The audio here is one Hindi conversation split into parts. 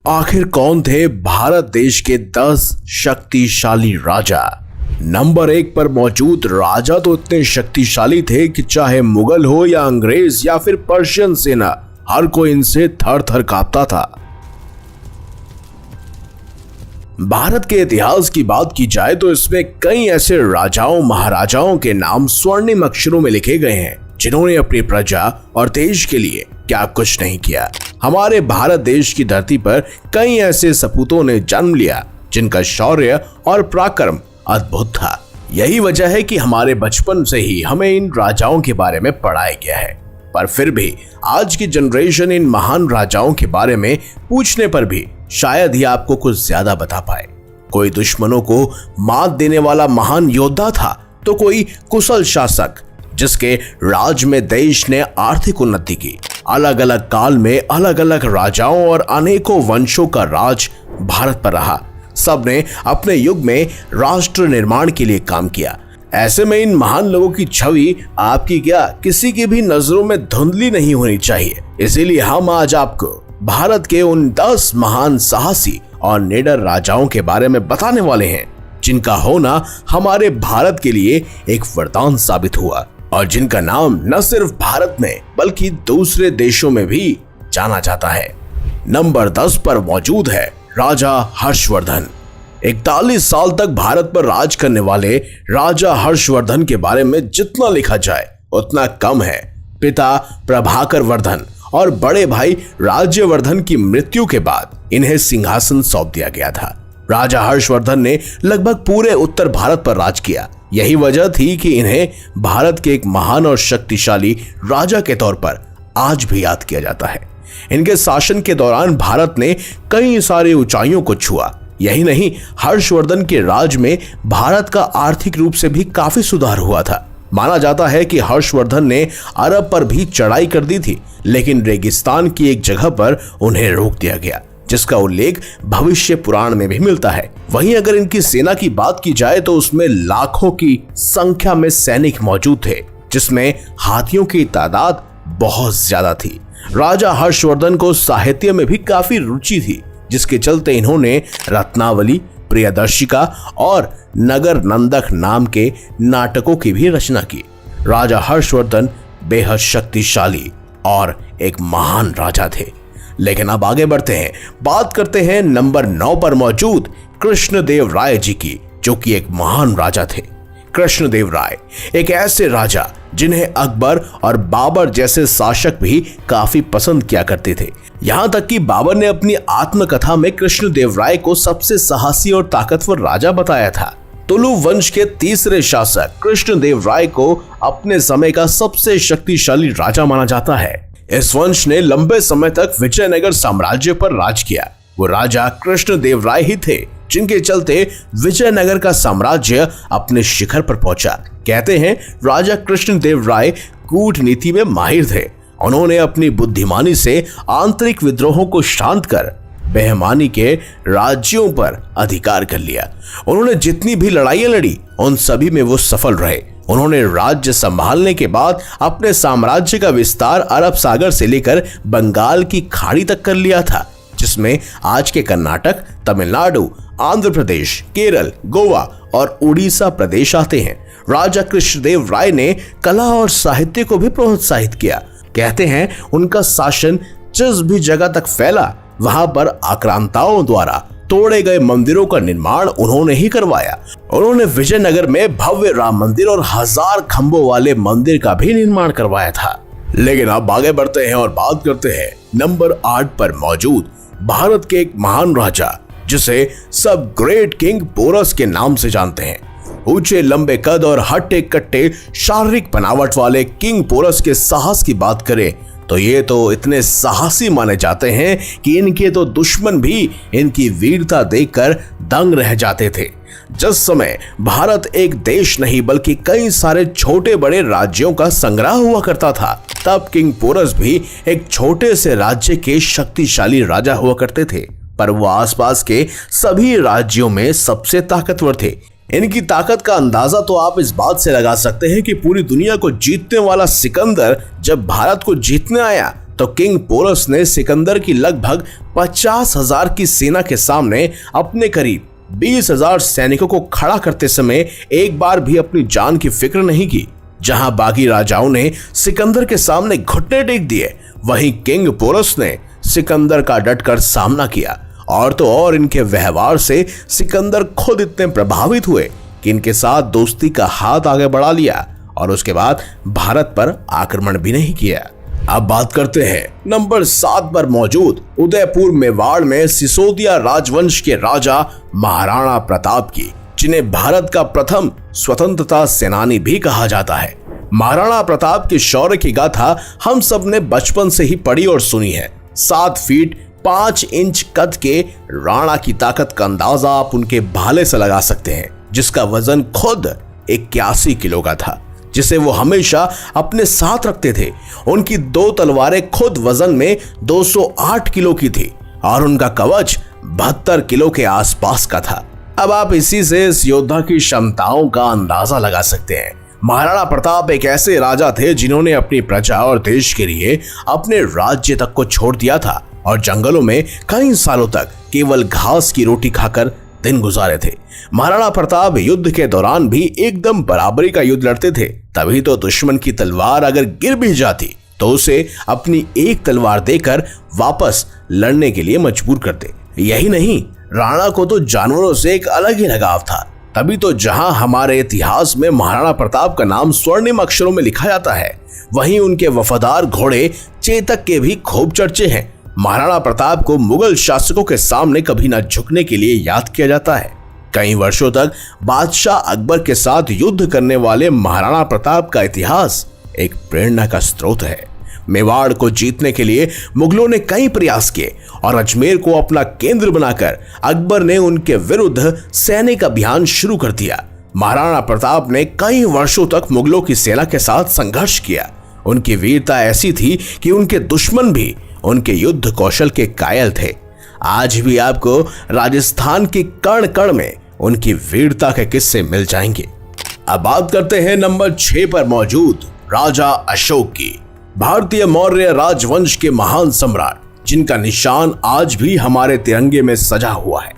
आखिर कौन थे भारत देश के 10 शक्तिशाली राजा। नंबर 1 पर मौजूद राजा तो इतने शक्तिशाली थे कि चाहे मुगल हो या अंग्रेज या फिर पर्शियन सेना, हर कोई इनसे थर थर कांपता था। भारत के इतिहास की बात की जाए तो इसमें कई ऐसे राजाओं महाराजाओं के नाम स्वर्णिम अक्षरों में लिखे गए हैं जिन्होंने अपनी प्रजा और देश के लिए क्या कुछ नहीं किया। हमारे भारत देश की धरती पर कई ऐसे सपूतों ने जन्म लिया जिनका शौर्य और पराक्रम अद्भुत था। यही वजह है कि हमारे बचपन से ही हमें इन राजाओं के बारे में पढ़ाया गया है, पर फिर भी आज की जनरेशन इन महान राजाओं के बारे में पूछने पर भी शायद ही आपको कुछ ज्यादा बता पाए। कोई दुश्मनों को मात देने वाला महान योद्धा था तो कोई कुशल शासक जिसके राज में देश ने आर्थिक उन्नति की। अलग अलग काल में अलग अलग राजाओं और अनेकों वंशों का राज भारत पर रहा। सबने अपने युग में राष्ट्र निर्माण के लिए काम किया। ऐसे में इन महान लोगों की छवि आपकी क्या किसी की भी नजरों में धुंधली नहीं होनी चाहिए। इसीलिए हम आज आपको भारत के उन 10 महान साहसी और निडर राजाओं के बारे में बताने वाले हैं जिनका होना हमारे भारत के लिए एक वरदान साबित हुआ और जिनका नाम न सिर्फ भारत में बल्कि दूसरे देशों में भी जाना जाता है। नंबर 10 पर मौजूद है राजा हर्षवर्धन। 41 साल तक भारत पर राज करने वाले राजा हर्षवर्धन के बारे में जितना लिखा जाए उतना कम है। पिता प्रभाकर वर्धन और बड़े भाई राज्यवर्धन की मृत्यु के बाद इन्हें सिंहासन सौंप दिया गया था। राजा हर्षवर्धन ने लगभग पूरे उत्तर भारत पर राज किया। यही वजह थी कि इन्हें भारत के एक महान और शक्तिशाली राजा के तौर पर आज भी याद किया जाता है। इनके शासन के दौरान भारत ने कई सारी ऊंचाइयों को छुआ। यही नहीं, हर्षवर्धन के राज में भारत का आर्थिक रूप से भी काफी सुधार हुआ था। माना जाता है कि हर्षवर्धन ने अरब पर भी चढ़ाई कर दी थी, लेकिन रेगिस्तान की एक जगह पर उन्हें रोक दिया गया, जिसका उल्लेख भविष्य पुराण में भी मिलता है। वहीं अगर इनकी सेना की बात की जाए तो उसमें लाखों की संख्या में सैनिक मौजूद थे, जिसमें हाथियों की तादाद बहुत ज्यादा थी। राजा हर्षवर्धन को साहित्य में भी काफी रुचि थी, जिसके चलते इन्होंने रत्नावली, प्रियदर्शिका और नगर नंदक नाम के नाटकों की भी रचना की। राजा हर्षवर्धन बेहद शक्तिशाली और एक महान राजा थे। लेकिन अब आगे बढ़ते हैं, बात करते हैं नंबर 9 पर मौजूद कृष्णदेव राय जी की, जो कि एक महान राजा थे। कृष्णदेव राय एक ऐसे राजा जिन्हें अकबर और बाबर जैसे शासक भी काफी पसंद किया करते थे। यहाँ तक कि बाबर ने अपनी आत्मकथा में कृष्णदेव राय को सबसे साहसी और ताकतवर राजा बताया था। तुलु वंश के तीसरे शासक कृष्णदेव राय को अपने समय का सबसे शक्तिशाली राजा माना जाता है। इस वंश ने लंबे समय तक विजयनगर साम्राज्य पर राज किया। वो राजा कृष्णदेव राय ही थे जिनके चलते विजयनगर का साम्राज्य अपने शिखर पर पहुंचा। कहते हैं राजा कृष्णदेव राय कूटनीति में माहिर थे। उन्होंने अपनी बुद्धिमानी से आंतरिक विद्रोहों को शांत कर बेहमानी के राज्यों पर अधिकार कर लिया। उन्होंने जितनी भी लड़ाइयां लड़ी उन सभी में वो सफल रहे। उन्होंने राज्य संभालने के बाद अपने साम्राज्य का विस्तार अरब सागर से लेकर बंगाल की खाड़ी तक कर लिया था, जिसमें आज के कर्नाटक, तमिलनाडु, आंध्र प्रदेश, केरल, गोवा और उड़ीसा प्रदेश आते हैं। राजा कृष्णदेव राय ने कला और साहित्य को भी प्रोत्साहित किया। कहते हैं उनका शासन जिस भी जगह तक फैला वहां पर आक्रांताओं द्वारा तोड़े गए मंदिरों का निर्माण उन्होंने ही करवाया। उन्होंने विजयनगर में भव्य राम मंदिर और 1000 खंभों वाले मंदिर का भी निर्माण करवाया था। लेकिन अब आगे बढ़ते हैं और बात करते हैं नंबर 8 पर मौजूद भारत के एक महान राजा जिसे सब ग्रेट किंग पोरस के नाम से जानते हैं। ऊंचे लंबे कद और हट्टे कट्टे शारीरिक बनावट वाले किंग पोरस के साहस की बात करें तो ये तो इतने साहसी माने जाते हैं कि इनके तो दुश्मन भी इनकी वीरता देखकर दंग रह जाते थे। जिस समय भारत एक देश नहीं बल्कि कई सारे छोटे बड़े राज्यों का संग्रह हुआ करता था, तब किंग पोरस भी एक छोटे से राज्य के शक्तिशाली राजा हुआ करते थे, पर वो आसपास के सभी राज्यों में सबसे ताकतवर थे। इनकी ताकत का अंदाजा तो आप इस बात से लगा सकते हैं कि पूरी दुनिया को जीतने वाला सिकंदर जब भारत को जीतने आया तो किंग पोरस ने सिकंदर की लगभग 50,000 की सेना के सामने अपने करीब 20,000 सैनिकों को खड़ा करते समय एक बार भी अपनी जान की फिक्र नहीं की। जहां बाकी राजाओं ने सिकंदर के सामने घुटने टेक दिए, वहीं किंग पोरस ने सिकंदर का डटकर सामना किया। और तो और इनके व्यवहार से सिकंदर खुद इतने प्रभावित हुए कि इनके साथ दोस्ती का हाथ आगे बढ़ा लिया और उसके बाद भारत पर आक्रमण भी नहीं किया। अब बात करते हैं नंबर 7 पर मौजूद उदयपुर मेवाड़ में सिसोदिया राजवंश के राजा महाराणा प्रताप की, जिन्हें भारत का प्रथम स्वतंत्रता सेनानी भी कहा जाता है। महाराणा प्रताप के शौर्य की गाथा हम सब ने बचपन से ही पढ़ी और सुनी है। 7 फीट 5 इंच कद के राणा की ताकत का अंदाजा आप उनके भाले से लगा सकते हैं, जिसका वजन खुद 81 किलो का था, जिसे वो हमेशा अपने साथ रखते थे। उनकी 2 तलवारें खुद वजन में 208 किलो की थी और उनका कवच 72 किलो के आसपास का था। अब आप इसी से इस योद्धा की क्षमताओं का अंदाजा लगा सकते हैं। महाराणा प्रताप एक ऐसे राजा थे जिन्होंने अपनी प्रजा और देश के लिए अपने राज्य तक को छोड़ दिया था और जंगलों में कई सालों तक केवल घास की रोटी खाकर दिन गुजारे थे। महाराणा प्रताप युद्ध के दौरान भी एकदम बराबरी का युद्ध लड़ते थे, तभी तो दुश्मन की तलवार अगर गिर भी जाती तो उसे अपनी एक तलवार देकर वापस लड़ने के लिए मजबूर करते। यही नहीं, राणा को तो जानवरों से एक अलग ही लगाव था। तभी तो जहां हमारे इतिहास में महाराणा प्रताप का नाम स्वर्णिम अक्षरों में लिखा जाता है, वहीं उनके वफादार घोड़े चेतक के भी खूब चर्चे हैं। महाराणा प्रताप को मुगल शासकों के सामने कभी न झुकने के लिए याद किया जाता है। कई वर्षों तक बादशाह अकबर के साथ युद्ध करने वाले महाराणा प्रताप का इतिहास एक प्रेरणा का स्रोत है। मेवाड़ को जीतने के लिए मुगलों ने कई प्रयास किए और अजमेर को अपना केंद्र बनाकर अकबर ने उनके विरुद्ध सैनिक अभियान शुरू कर दिया। महाराणा प्रताप ने कई वर्षों तक मुगलों की सेना के साथ संघर्ष किया। उनकी वीरता ऐसी थी कि उनके दुश्मन भी उनके युद्ध कौशल के कायल थे। आज भी आपको राजस्थान के कण कण में उनकी वीरता के किस्से मिल जाएंगे। अब बात करते हैं नंबर 6 पर मौजूद राजा अशोक की। भारतीय मौर्य राजवंश के महान सम्राट, जिनका निशान आज भी हमारे तिरंगे में सजा हुआ है।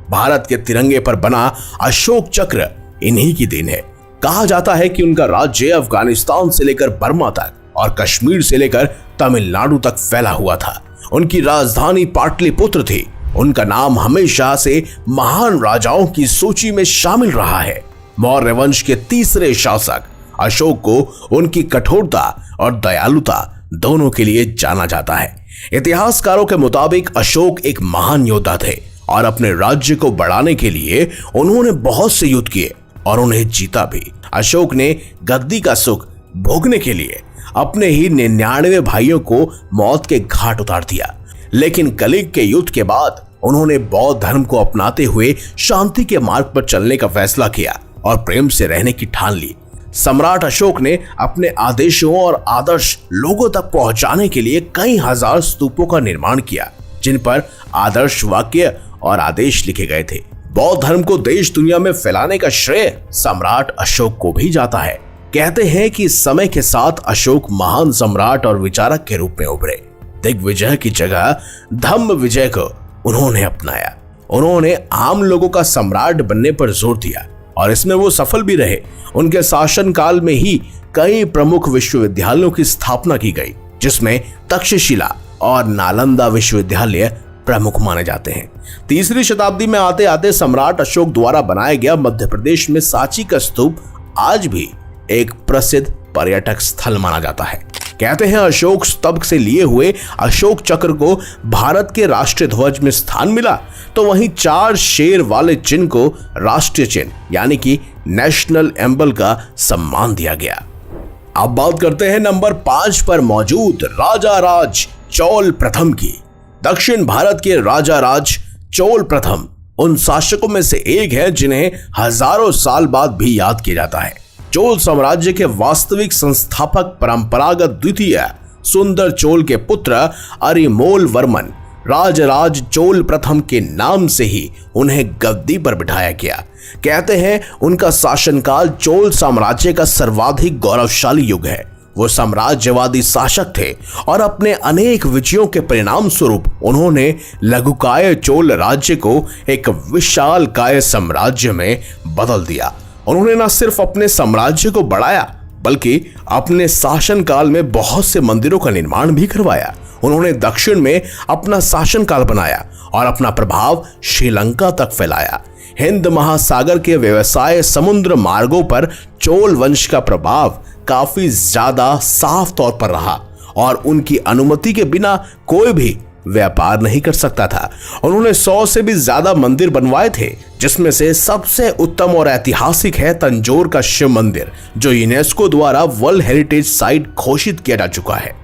भारत के तिरंगे पर बना अशोक चक्र इन्हीं की देन है। कहा जाता है कि उनका राज्य अफगानिस्तान से लेकर बर्मा तक और कश्मीर से लेकर तमिलनाडु तक फैला हुआ था। उनकी राजधानी पाटलिपुत्र थी। उनका नाम हमेशा से महान राजाओं की सूची में शामिल रहा है। मौर्य वंश के तीसरे शासक अशोक को उनकी कठोरता और दयालुता दोनों के लिए जाना जाता है। इतिहासकारों के मुताबिक अशोक एक महान योद्धा थे और अपने राज्य को बढ़ाने के लिए उन्होंने बहुत से युद्ध किए और उन्हें जीता भी। अशोक ने गद्दी का सुख भोगने के लिए अपने ही 99 भाइयों को मौत के घाट उतार दिया, लेकिन कलिंग के युद्ध के बाद उन्होंने बौद्ध धर्म को अपनाते हुए शांति के मार्ग पर चलने का फैसला किया और प्रेम से रहने की ठान ली। सम्राट अशोक ने अपने आदेशों और आदर्श लोगों तक पहुंचाने के लिए कई हजार स्तूपों का निर्माण किया, जिन पर आदर्श वाक्य और आदेश लिखे गए थे। बौद्ध धर्म को देश दुनिया में फैलाने का श्रेय सम्राट अशोक को भी जाता है। कहते हैं कि समय के साथ अशोक महान सम्राट और विचारक के रूप में उभरे। दिग्विजय की जगह धम्म विजय को उन्होंने अपनाया। उन्होंने आम लोगों का सम्राट बनने पर जोर दिया और इसमें वो सफल भी रहे। उनके शासनकाल में ही कई प्रमुख विश्वविद्यालयों की स्थापना की गई, जिसमें तक्षशिला और नालंदा विश्वविद्यालय प्रमुख माने जाते हैं। 3री शताब्दी में आते आते सम्राट अशोक द्वारा बनाया गया मध्य प्रदेश में सांची का स्तूप आज भी एक प्रसिद्ध पर्यटक स्थल माना जाता है। कहते हैं अशोक स्तंभ से लिए हुए अशोक चक्र को भारत के राष्ट्रीय ध्वज में स्थान मिला, तो वहीं 4 शेर वाले चिन्ह को राष्ट्रीय चिन्ह यानी कि नेशनल एम्बल का सम्मान दिया गया। अब बात करते हैं नंबर 5 पर मौजूद राजा राज चोल प्रथम की। दक्षिण भारत के राजा राज चोल प्रथम उन शासकों में से एक है जिन्हें हजारों साल बाद भी याद किया जाता है। चोल साम्राज्य के वास्तविक संस्थापक परंपरागत द्वितीय सुंदर चोल के पुत्र अरिमोल वर्मन राजराज चोल प्रथम के नाम से ही उन्हें गद्दी पर बिठाया गया। कहते हैं उनका शासनकाल चोल साम्राज्य का सर्वाधिक गौरवशाली युग है। वो साम्राज्यवादी शासक थे और अपने अनेक विजयों के परिणाम स्वरूप उन्होंने लघुकाय चोल राज्य को एक विशालकाय साम्राज्य में बदल दिया। उन्होंने न सिर्फ अपने साम्राज्य को बढ़ाया बल्कि अपने शासनकाल में बहुत से मंदिरों का निर्माण भी करवाया। उन्होंने दक्षिण में अपना शासनकाल बनाया और अपना प्रभाव श्रीलंका तक फैलाया। हिंद महासागर के व्यवसाय समुद्र मार्गों पर चोल वंश का प्रभाव काफी ज्यादा साफ तौर पर रहा और उनकी अनुमति के बिना कोई भी व्यापार नहीं कर सकता था। उन्होंने 100 से भी ज्यादा मंदिर बनवाए थे, जिसमें से सबसे उत्तम और ऐतिहासिक है तंजौर का शिव मंदिर, जो यूनेस्को द्वारा वर्ल्ड हेरिटेज साइट घोषित किया जा चुका है।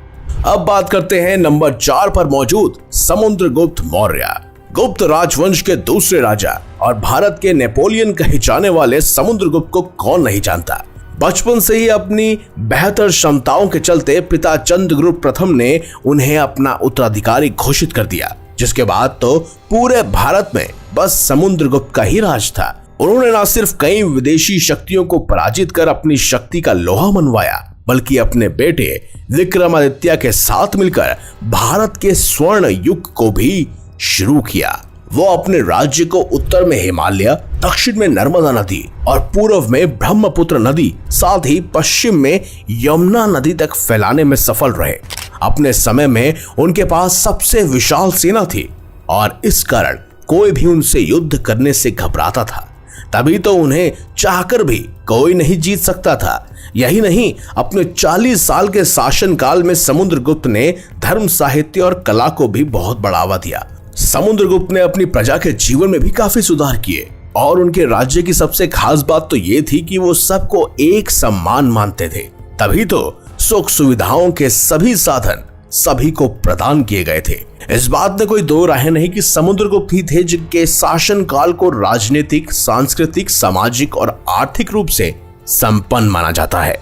अब बात करते हैं नंबर 4 पर मौजूद समुद्रगुप्त मौर्य। गुप्त राजवंश के दूसरे राजा और भारत के नेपोलियन कहे जाने वाले समुद्रगुप्त को कौन नहीं जानता। बचपन से ही अपनी बेहतर क्षमताओं के चलते पिता चंद्रगुप्त प्रथम ने उन्हें अपना उत्तराधिकारी घोषित कर दिया, जिसके बाद तो पूरे भारत में बस समुद्रगुप्त का ही राज था। उन्होंने न सिर्फ कई विदेशी शक्तियों को पराजित कर अपनी शक्ति का लोहा मनवाया, बल्कि अपने बेटे विक्रमादित्य के साथ मिलकर भारत के स्वर्ण युग को भी शुरू किया। वो अपने राज्य को उत्तर में हिमालय, दक्षिण में नर्मदा नदी और पूर्व में ब्रह्मपुत्र नदी, साथ ही पश्चिम में यमुना नदी तक फैलाने में सफल रहे। अपने समय में उनके पास सबसे विशाल सेना थी और इस कारण कोई भी उनसे युद्ध करने से घबराता था। तभी तो उन्हें चाहकर भी कोई नहीं जीत सकता था। यही नहीं, अपने 40 साल के शासनकाल में समुद्रगुप्त ने धर्म, साहित्य और कला को भी बहुत बढ़ावा दिया। समुद्रगुप्त ने अपनी प्रजा के जीवन में भी काफी सुधार किए और उनके राज्य की सबसे खास बात तो ये थी कि वो सबको एक समान मानते थे। तभी तो सुख सुविधाओं के सभी साधन सभी को प्रदान किए गए थे। इस बात में कोई दो राय नहीं कि समुद्रगुप्त ही थे जिनके शासनकाल को राजनीतिक, सांस्कृतिक, सामाजिक और आर्थिक रूप से संपन्न माना जाता है।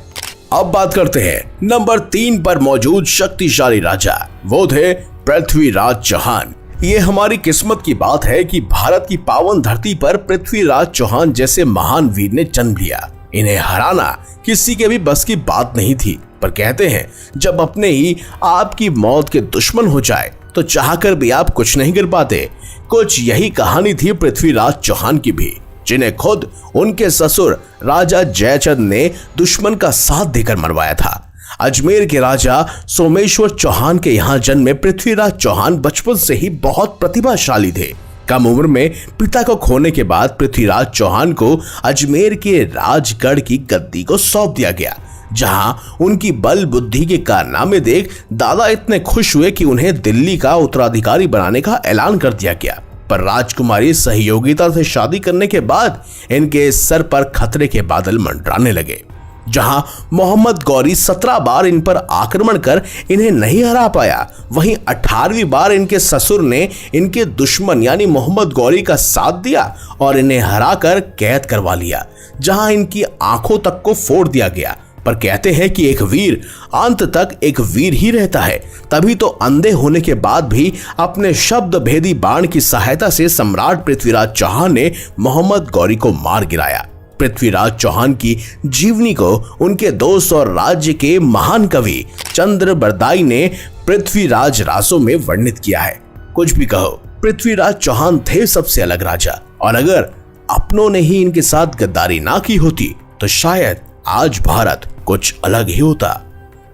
अब बात करते हैं नंबर 3 पर मौजूद शक्तिशाली राजा। वो थे पृथ्वीराज चौहान। ये हमारी किस्मत की बात है कि भारत की पावन धरती पर पृथ्वीराज चौहान जैसे महान वीर ने जन्म लिया। इन्हें हराना किसी के भी बस की बात नहीं थी, पर कहते हैं जब अपने ही आपकी मौत के दुश्मन हो जाए तो चाहकर भी आप कुछ नहीं कर पाते। कुछ यही कहानी थी पृथ्वीराज चौहान की भी, जिन्हें खुद उनके ससुर राजा जयचंद ने दुश्मन का साथ देकर मरवाया था। अजमेर के राजा सोमेश्वर चौहान के यहाँ जन्मे पृथ्वीराज चौहान बचपन से ही बहुत प्रतिभाशाली थे। कम उम्र में पिता को खोने के बाद पृथ्वीराज चौहान को अजमेर के राजगढ़ की गद्दी को सौंप दिया गया, जहां उनकी बल बुद्धि के कारनामे देख दादा इतने खुश हुए कि उन्हें दिल्ली का उत्तराधिकारी बनाने का ऐलान कर दिया गया। पर राजकुमारी सहयोगिता से शादी करने के बाद इनके सर पर खतरे के बादल मंडराने लगे। जहां मोहम्मद गौरी 17 बार इन पर आक्रमण कर इन्हें नहीं हरा पाया, वहीं 18वीं बार इनके ससुर ने इनके दुश्मन यानी मोहम्मद गौरी का साथ दिया और इन्हें हराकर कैद करवा लिया, जहां इनकी आंखों तक को फोड़ दिया गया। पर कहते हैं कि एक वीर अंत तक एक वीर ही रहता है। तभी तो अंधे होने के बाद भी अपने शब्द भेदी बाण की सहायता से सम्राट पृथ्वीराज चौहान ने मोहम्मद गौरी को मार गिराया। पृथ्वीराज चौहान की जीवनी को उनके दोस्त और राज्य के महान कवि चंद्र बरदाई ने पृथ्वीराज रासों में वर्णित किया है। कुछ भी कहो, पृथ्वीराज चौहान थे सबसे अलग राजा, और अगर अपनों ने ही इनके साथ गद्दारी ना की होती तो शायद आज भारत कुछ अलग ही होता।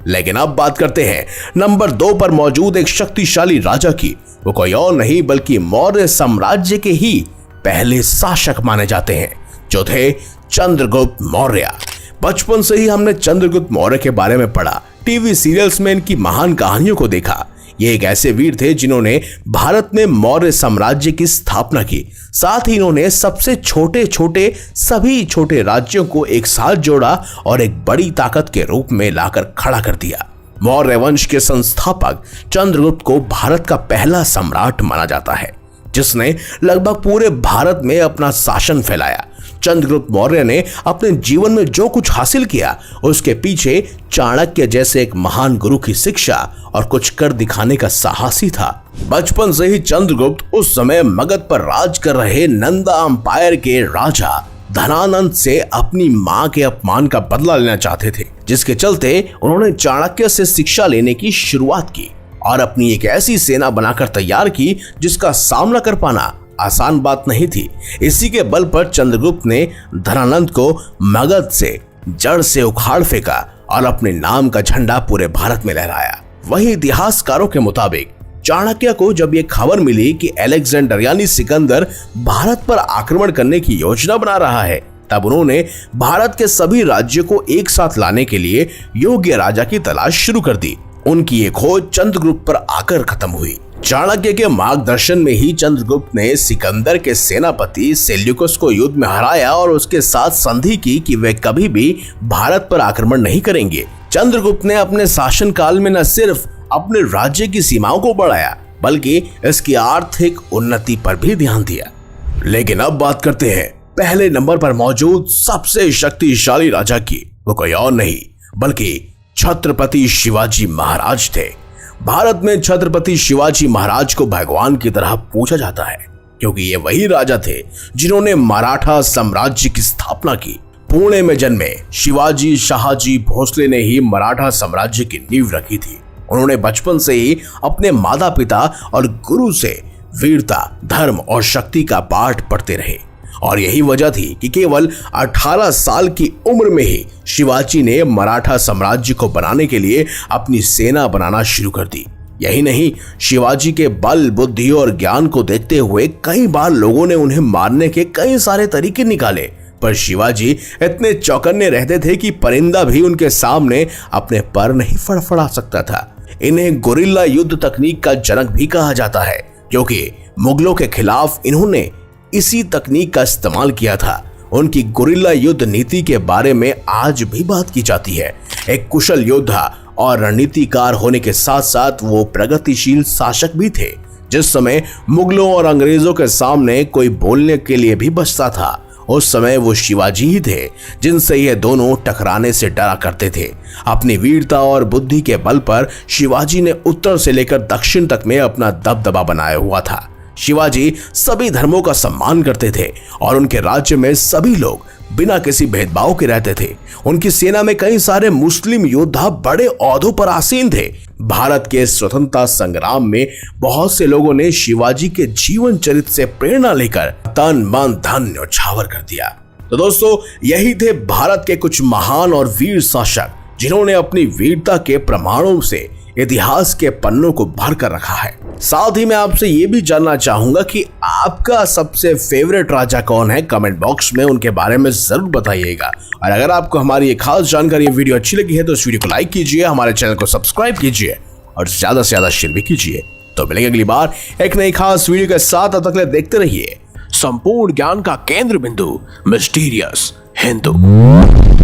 लेकिन अब बात करते हैं नंबर 2 पर मौजूद एक शक्तिशाली राजा की। वो कोई और नहीं बल्कि मौर्य साम्राज्य के ही पहले शासक माने जाते हैं, जो थे चंद्रगुप्त मौर्य। बचपन से ही हमने चंद्रगुप्त मौर्य के बारे में पढ़ा, टीवी सीरियल्स में इनकी महान कहानियों को देखा। ये एक ऐसे वीर थे जिन्होंने भारत में मौर्य साम्राज्य की स्थापना की। साथ ही इन्होंने सबसे छोटे छोटे सभी छोटे राज्यों को एक साथ जोड़ा और एक बड़ी ताकत के रूप में लाकर खड़ा कर दिया। मौर्य वंश के संस्थापक चंद्रगुप्त को भारत का पहला सम्राट माना जाता है, जिसने लगभग पूरे भारत में अपना शासन फैलाया। चंद्रगुप्त मौर्य ने अपने जीवन में जो कुछ हासिल किया उसके पीछे चाणक्य जैसे एक महान गुरु की शिक्षा और कुछ कर दिखाने का साहस ही था। बचपन से ही चंद्रगुप्त उस समय मगध पर राज कर रहे नंदा अंपायर के राजा धनानंद से अपनी मां के अपमान का बदला लेना चाहते थे, जिसके चलते उन्होंने चाणक्य से शिक्षा लेने की शुरुआत की और अपनी एक ऐसी सेना बनाकर तैयार की जिसका सामना कर पाना आसान बात नहीं थी। इसी के बल पर चंद्रगुप्त ने धनानंद को मगध से जड़ से उखाड़ फेंका और अपने नाम का झंडा पूरे भारत में लहराया। वहीं इतिहासकारों के मुताबिक चाणक्य को जब ये खबर मिली कि अलेक्जेंडर यानी सिकंदर भारत पर आक्रमण करने की योजना बना रहा है, तब उन्होंने भारत के सभी राज्यों को एक साथ लाने के लिए योग्य राजा की तलाश शुरू कर दी। उनकी ये खोज चंद्रगुप्त पर आकर खत्म हुई। चाणक्य के मार्गदर्शन में ही चंद्रगुप्त ने सिकंदर के सेनापति सेल्यूकस को युद्ध में हराया और उसके साथ संधि की कि वे कभी भी भारत पर आक्रमण नहीं करेंगे। चंद्रगुप्त ने अपने शासनकाल में न सिर्फ अपने राज्य की सीमाओं को बढ़ाया बल्कि इसकी आर्थिक उन्नति पर भी ध्यान दिया। लेकिन अब बात करते हैं पहले नंबर पर मौजूद सबसे शक्तिशाली राजा की। वो कोई और नहीं बल्कि छत्रपति शिवाजी महाराज थे। भारत में छत्रपति शिवाजी महाराज को भगवान की तरह पूजा जाता है क्योंकि ये वही राजा थे जिन्होंने मराठा साम्राज्य की स्थापना की। पुणे में जन्मे शिवाजी शाहजी भोसले ने ही मराठा साम्राज्य की नींव रखी थी। उन्होंने बचपन से ही अपने माता पिता और गुरु से वीरता, धर्म और शक्ति का पाठ पढ़ते रहे और यही वजह थी कि केवल 18 साल की उम्र में ही शिवाजी ने मराठा साम्राज्य को बनाने के लिए अपनी सेना बनाना शुरू कर दी। यही नहीं, शिवाजी के बल, बुद्धि और ज्ञान को देखते हुए कई बार लोगों ने उन्हें मारने के कई सारे तरीके निकाले, पर शिवाजी इतने चौकन्ने रहते थे कि परिंदा भी उनके सामने अपने पर नहीं फड़फड़ा सकता था। इन्हें गुरिल्ला युद्ध तकनीक का जनक भी कहा जाता है क्योंकि मुगलों के खिलाफ इन्होंने इसी तकनीक का इस्तेमाल किया था। उनकी गुरिल्ला युद्ध नीति के बारे में आज भी बात की जाती है। एक कुशल योद्धा और रणनीतिकार होने के साथ साथ वो प्रगतिशील शासक भी थे। जिस समय मुगलों और अंग्रेजों के सामने कोई बोलने के लिए भी बचता था, उस समय वो शिवाजी ही थे जिनसे ये दोनों टकराने से डरा करते थे। अपनी वीरता और बुद्धि के बल पर शिवाजी ने उत्तर से लेकर दक्षिण तक में अपना दबदबा बनाया हुआ था। शिवाजी सभी धर्मों का सम्मान करते थे और उनके राज्य में सभी लोग बिना किसी भेदभाव के रहते थे। उनकी सेना में कई सारे मुस्लिम योद्धा बड़े ओहदों पर आसीन थे। भारत के स्वतंत्रता संग्राम में बहुत से लोगों ने शिवाजी के जीवन चरित्र से प्रेरणा लेकर तन मन धन न्यौछावर कर दिया। तो दोस्तों, यही थे भारत के कुछ महान और वीर शासक जिन्होंने अपनी वीरता के प्रमाणों से इतिहास के पन्नों को भर कर रखा है। साथ ही मैं आपसे ये भी जानना चाहूंगा कि आपका सबसे फेवरेट राजा कौन है। कमेंट बॉक्स में उनके बारे में जरूर बताइएगा। और अगर आपको हमारी ये खास जानकारी, ये वीडियो अच्छी लगी है तो इस वीडियो को लाइक कीजिए, हमारे चैनल को सब्सक्राइब कीजिए और ज्यादा से ज्यादा शेयर भी कीजिए। तो मिलेंगे अगली बार एक नई खास वीडियो के साथ। तब तक के लिए देखते रहिए संपूर्ण ज्ञान का केंद्र बिंदु मिस्टीरियस हिंदू।